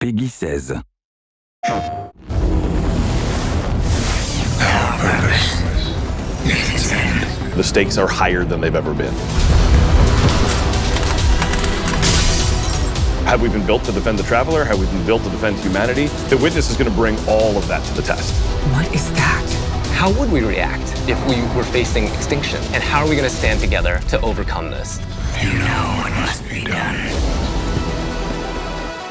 Peggy 16. Our purpose is its end. The stakes are higher than they've ever been. Have we been built to defend the traveler? Have we been built to defend humanity? The witness is going to bring all of that to the test. What is that? How would we react if we were facing extinction? And how are we going to stand together to overcome this? You know what must be done.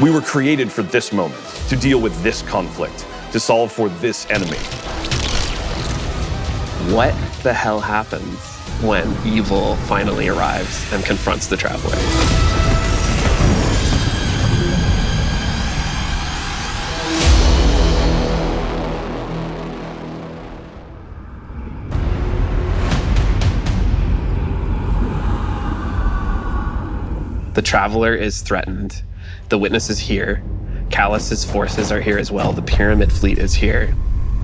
We were created for this moment, to deal with this conflict, to solve for this enemy. What the hell happens when evil finally arrives and confronts the traveler? The traveler is threatened. The witness is here. Callus's forces are here as well. The pyramid fleet is here.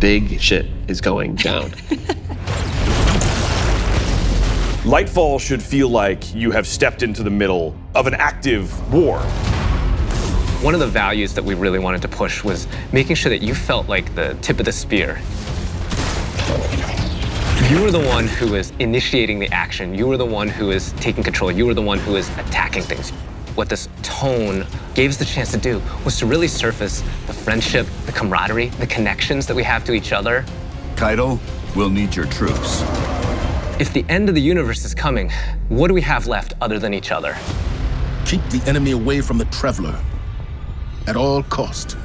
Big shit is going down. Lightfall should feel like you have stepped into the middle of an active war. One of the values that we really wanted to push was making sure that you felt like the tip of the spear. You were the one who was initiating the action. You were the one who was taking control. You were the one who was attacking things. What this tone gave us the chance to do was to really surface the friendship, the camaraderie, the connections that we have to each other. Kaido, we'll need your troops. If the end of the universe is coming, what do we have left other than each other? Keep the enemy away from the traveler at all cost.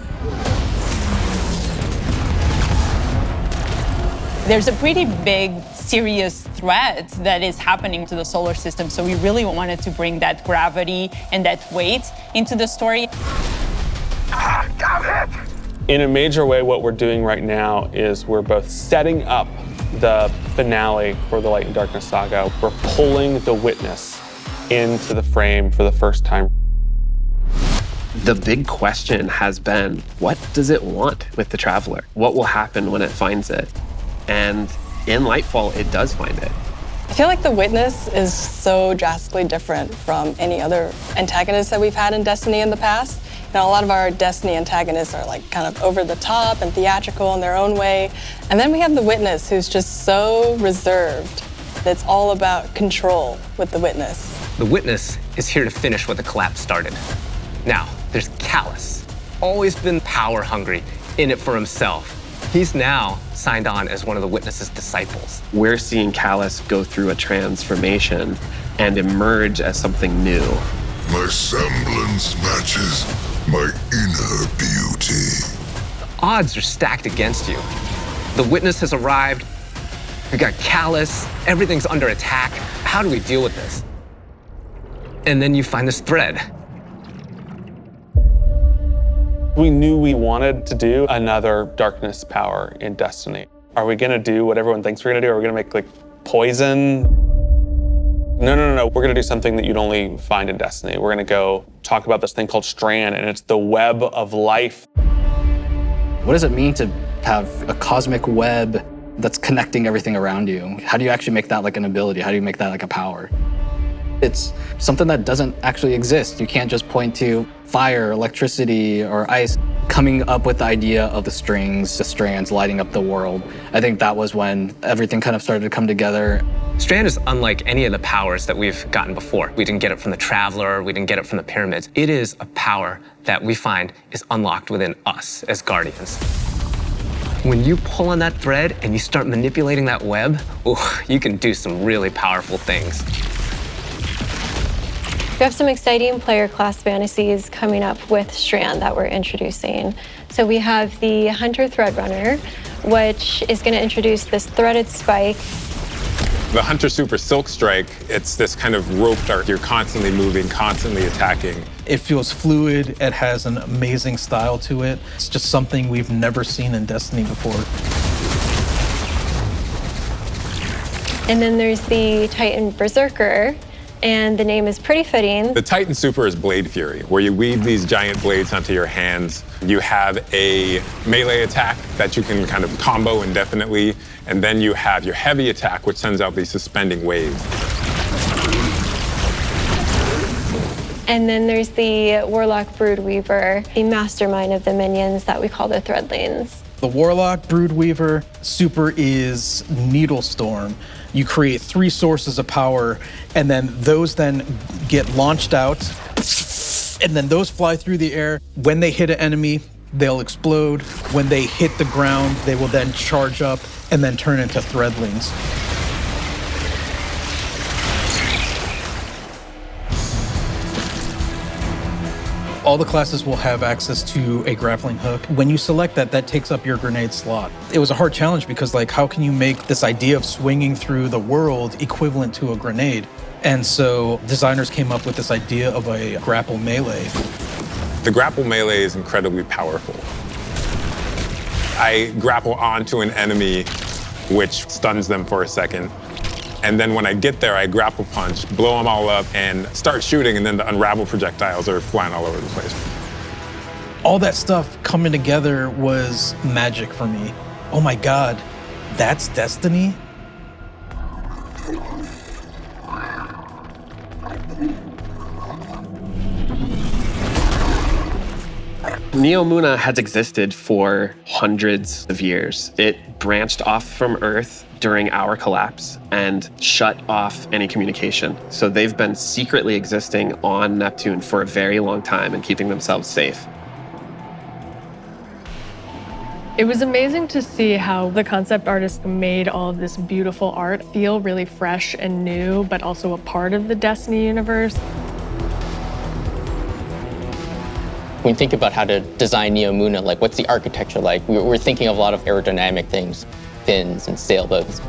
There's a pretty big, serious threat that is happening to the solar system, so we really wanted to bring that gravity and that weight into the story. In a major way, what we're doing right now is we're both setting up the finale for the Light and Darkness saga. We're pulling the witness into the frame for the first time. The big question has been, what does it want with the traveler? What will happen when it finds it? And in Lightfall, it does find it. I feel like the witness is so drastically different from any other antagonist that we've had in Destiny in the past. You know, a lot of our Destiny antagonists are like kind of over the top and theatrical in their own way. And then we have the witness who's just so reserved. It's all about control with the witness. The witness is here to finish what the collapse started. Now, there's Callus, always been power hungry, in it for himself. He's now signed on as one of the witness's disciples. We're seeing Callus go through a transformation and emerge as something new. My semblance matches my inner beauty. The odds are stacked against you. The witness has arrived. We got Callus. Everything's under attack. How do we deal with this? And then you find this thread. We knew we wanted to do another darkness power in Destiny. Are we gonna do what everyone thinks we're gonna do? Are we gonna make like poison? No. We're gonna do something that you'd only find in Destiny. We're gonna go talk about this thing called Strand, and it's the web of life. What does it mean to have a cosmic web that's connecting everything around you? How do you actually make that like an ability? How do you make that like a power? It's something that doesn't actually exist. You can't just point to fire, electricity, or ice. Coming up with the idea of the strings, the strands lighting up the world. I think that was when everything kind of started to come together. Strand is unlike any of the powers that we've gotten before. We didn't get it from the Traveler, we didn't get it from the pyramids. It is a power that we find is unlocked within us as Guardians. When you pull on that thread and you start manipulating that web, you can do some really powerful things. We have some exciting player class fantasies coming up with Strand that we're introducing. So we have the Hunter Thread Runner, which is going to introduce this threaded spike. The Hunter Super Silk Strike, it's this kind of rope dart. You're constantly moving, constantly attacking. It feels fluid. It has an amazing style to it. It's just something we've never seen in Destiny before. And then there's the Titan Berserker, and the name is pretty fitting. The Titan Super is Blade Fury, where you weave these giant blades onto your hands. You have a melee attack that you can kind of combo indefinitely, and then you have your heavy attack, which sends out these suspending waves. And then there's the Warlock Broodweaver, the mastermind of the minions that we call the Threadlings. The Warlock Broodweaver super is Needle Storm. You create 3 sources of power, and then those then get launched out, and then those fly through the air. When they hit an enemy, they'll explode. When they hit the ground, they will then charge up and then turn into Threadlings. All the classes will have access to a grappling hook. When you select that, that takes up your grenade slot. It was a hard challenge because, like, how can you make this idea of swinging through the world equivalent to a grenade? And so designers came up with this idea of a grapple melee. The grapple melee is incredibly powerful. I grapple onto an enemy, which stuns them for a second. And then when I get there, I grapple punch, blow them all up, and start shooting, and then the unravel projectiles are flying all over the place. All that stuff coming together was magic for me. Oh my God, that's Destiny? Neomuna has existed for hundreds of years. It branched off from Earth during our collapse and shut off any communication. So they've been secretly existing on Neptune for a very long time and keeping themselves safe. It was amazing to see how the concept artist made all of this beautiful art feel really fresh and new, but also a part of the Destiny universe. When you think about how to design Neomuna, like what's the architecture like? We're thinking of a lot of aerodynamic things, fins and sailboats.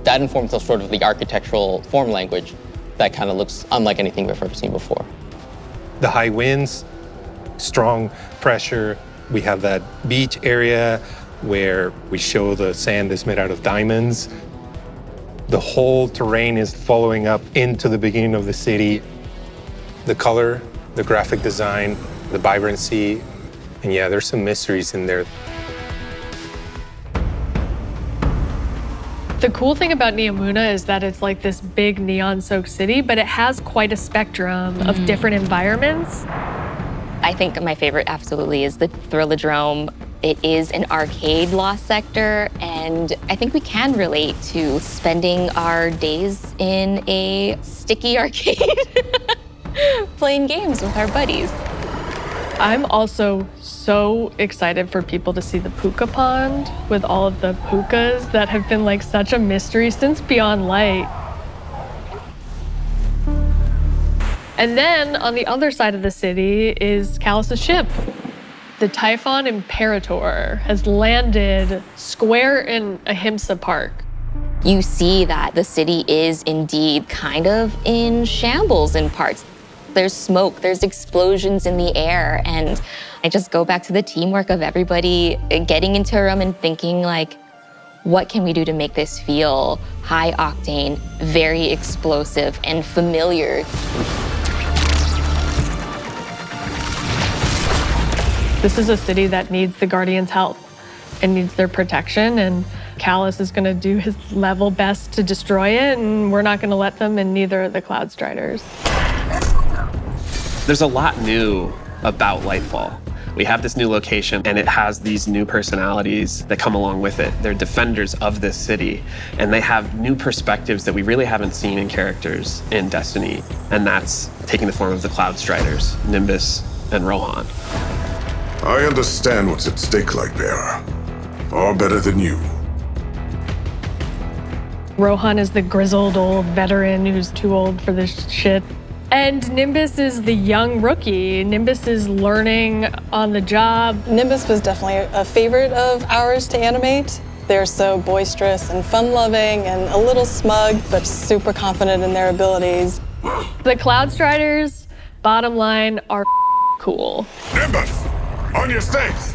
That informs us sort of the architectural form language that kind of looks unlike anything we've ever seen before. The high winds, strong pressure. We have that beach area where we show the sand is made out of diamonds. The whole terrain is following up into the beginning of the city. The color, the graphic design, the vibrancy, and yeah, there's some mysteries in there. The cool thing about Neomuna is that it's like this big neon-soaked city, but it has quite a spectrum of different environments. I think my favorite absolutely is the Thrillodrome. It is an arcade lost sector, and I think we can relate to spending our days in a sticky arcade playing games with our buddies. I'm also so excited for people to see the puka pond with all of the pukas that have been like such a mystery since Beyond Light. And then on the other side of the city is Callus's ship. The Typhon Imperator has landed square in Ahimsa Park. You see that the city is indeed kind of in shambles in parts. There's smoke, there's explosions in the air, and I just go back to the teamwork of everybody getting into a room and thinking like, what can we do to make this feel high octane, very explosive, and familiar? This is a city that needs the Guardians' help and needs their protection, and Callus is gonna do his level best to destroy it, and we're not gonna let them, and neither are the Cloud Striders. There's a lot new about Lightfall. We have this new location, and it has these new personalities that come along with it. They're defenders of this city, and they have new perspectives that we really haven't seen in characters in Destiny, and that's taking the form of the Cloud Striders, Nimbus and Rohan. I understand what's at stake, Lightbearer. Far better than you. Rohan is the grizzled old veteran who's too old for this shit. And Nimbus is the young rookie. Nimbus is learning on the job. Nimbus was definitely a favorite of ours to animate. They're so boisterous and fun-loving and a little smug, but super confident in their abilities. The Cloud Striders, bottom line, are cool. Nimbus, on your stakes!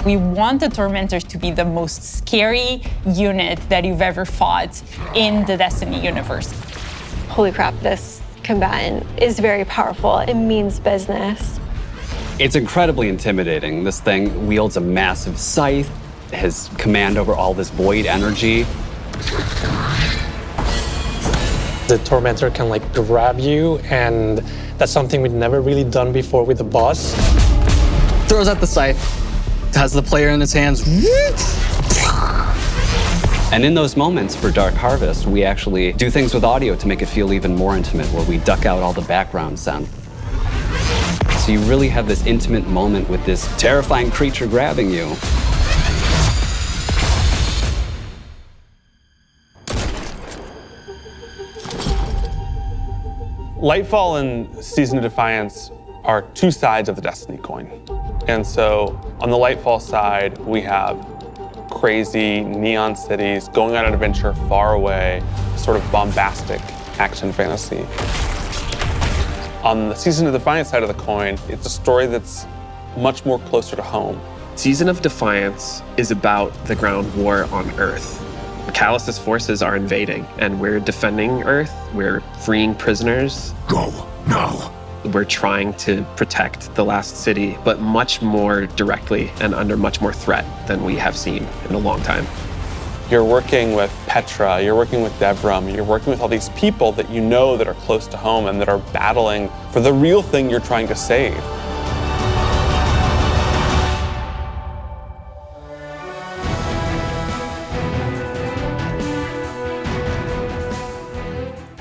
We want the Tormentors to be the most scary unit that you've ever fought in the Destiny universe. Holy crap, this combatant is very powerful. It means business. It's incredibly intimidating. This thing wields a massive scythe. his command over all this void energy. The tormentor can like grab you, and that's something we'd never really done before with the boss. Throws out the scythe, has the player in his hands. And in those moments for Dark Harvest, we actually do things with audio to make it feel even more intimate, where we duck out all the background sound. So you really have this intimate moment with this terrifying creature grabbing you. Lightfall and Season of Defiance are two sides of the Destiny coin. And so on the Lightfall side, we have crazy neon cities going on an adventure far away, sort of bombastic action fantasy. On the Season of Defiance side of the coin, it's a story that's much more closer to home. Season of Defiance is about the ground war on Earth. Callus's forces are invading, and we're defending Earth. We're freeing prisoners. Go now. We're trying to protect the last city, but much more directly and under much more threat than we have seen in a long time. You're working with Petra, you're working with Devram, you're working with all these people that you know that are close to home and that are battling for the real thing you're trying to save.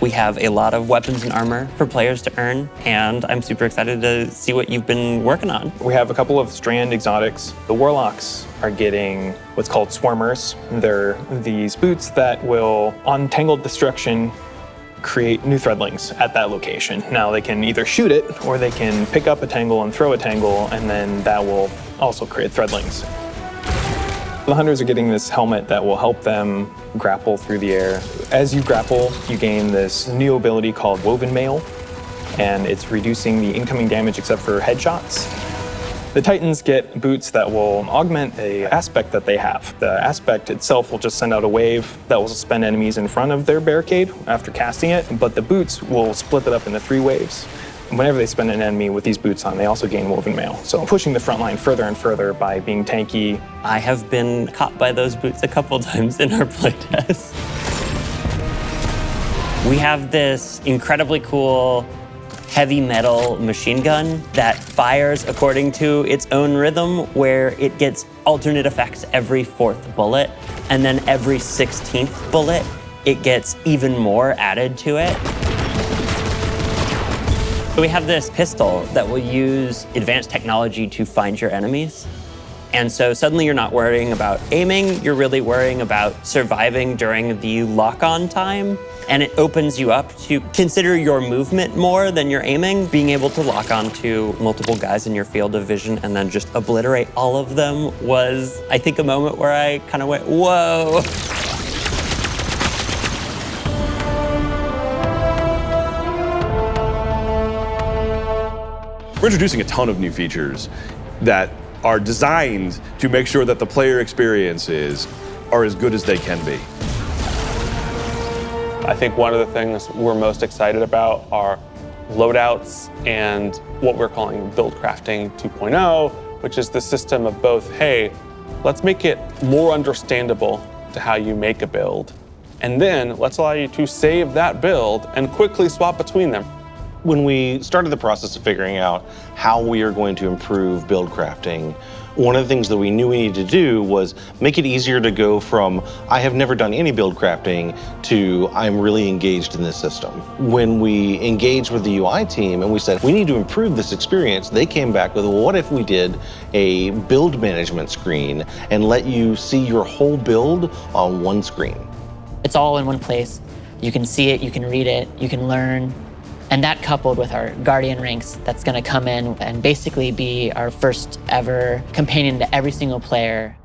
We have a lot of weapons and armor for players to earn, and I'm super excited to see what you've been working on. We have a couple of strand exotics. The warlocks are getting what's called swarmers. They're these boots that will, on tangled destruction, create new threadlings at that location. Now they can either shoot it, or they can pick up a tangle and throw a tangle, and then that will also create threadlings. The hunters are getting this helmet that will help them grapple through the air. As you grapple, you gain this new ability called Woven Mail, and it's reducing the incoming damage except for headshots. The Titans get boots that will augment an aspect that they have. The aspect itself will just send out a wave that will suspend enemies in front of their barricade after casting it, but the boots will split it up into 3 waves. Whenever they spend an enemy with these boots on, they also gain Woven Mail. So pushing the front line further and further by being tanky. I have been caught by those boots a couple times in our playtest. We have this incredibly cool heavy metal machine gun that fires according to its own rhythm, where it gets alternate effects every 4th bullet, and then every 16th bullet, it gets even more added to it. We have this pistol that will use advanced technology to find your enemies. And so suddenly you're not worrying about aiming, you're really worrying about surviving during the lock-on time. And it opens you up to consider your movement more than your aiming. Being able to lock on to multiple guys in your field of vision and then just obliterate all of them was, I think, a moment where I kind of went, whoa. We're introducing a ton of new features that are designed to make sure that the player experiences are as good as they can be. I think one of the things we're most excited about are loadouts and what we're calling build crafting 2.0, which is the system of both, hey, let's make it more understandable to how you make a build, and then let's allow you to save that build and quickly swap between them. When we started the process of figuring out how we are going to improve build crafting, one of the things that we knew we needed to do was make it easier to go from, I have never done any build crafting, to I'm really engaged in this system. When we engaged with the UI team and we said, we need to improve this experience, they came back with, well, what if we did a build management screen and let you see your whole build on one screen? It's all in one place. You can see it, you can read it, you can learn. And that coupled with our Guardian ranks, that's gonna come in and basically be our first ever companion to every single player.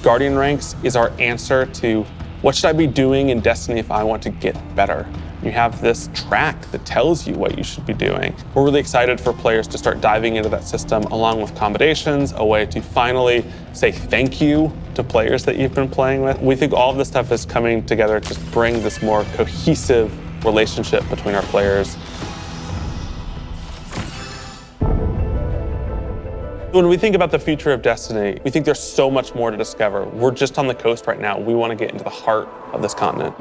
Guardian ranks is our answer to what should I be doing in Destiny if I want to get better? You have this track that tells you what you should be doing. We're really excited for players to start diving into that system along with accommodations, a way to finally say thank you to players that you've been playing with. We think all of this stuff is coming together to bring this more cohesive relationship between our players. When we think about the future of Destiny, we think there's so much more to discover. We're just on the coast right now. We want to get into the heart of this continent.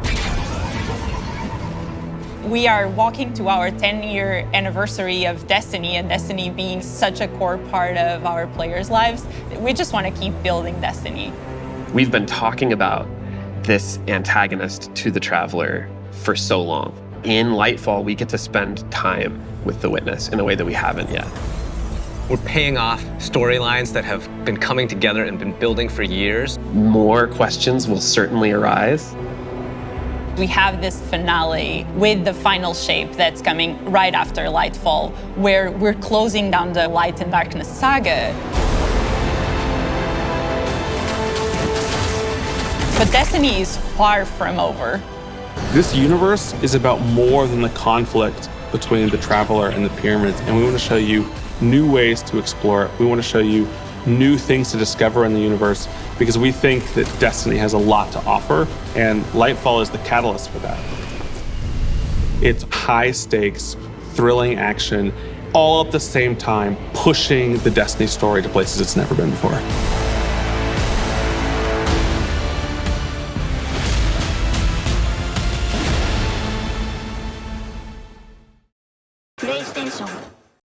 We are walking to our 10-year anniversary of Destiny, and Destiny being such a core part of our players' lives. We just want to keep building Destiny. We've been talking about this antagonist to the Traveler for so long. In Lightfall, we get to spend time with the Witness in a way that we haven't yet. We're paying off storylines that have been coming together and been building for years. More questions will certainly arise. We have this finale with the final shape that's coming right after Lightfall, where we're closing down the Light and Darkness saga. But Destiny is far from over. This universe is about more than the conflict between the Traveler and the Pyramids, and we want to show you new ways to explore it. We want to show you new things to discover in the universe because we think that Destiny has a lot to offer, and Lightfall is the catalyst for that. It's high stakes, thrilling action, all at the same time, pushing the Destiny story to places it's never been before. PlayStation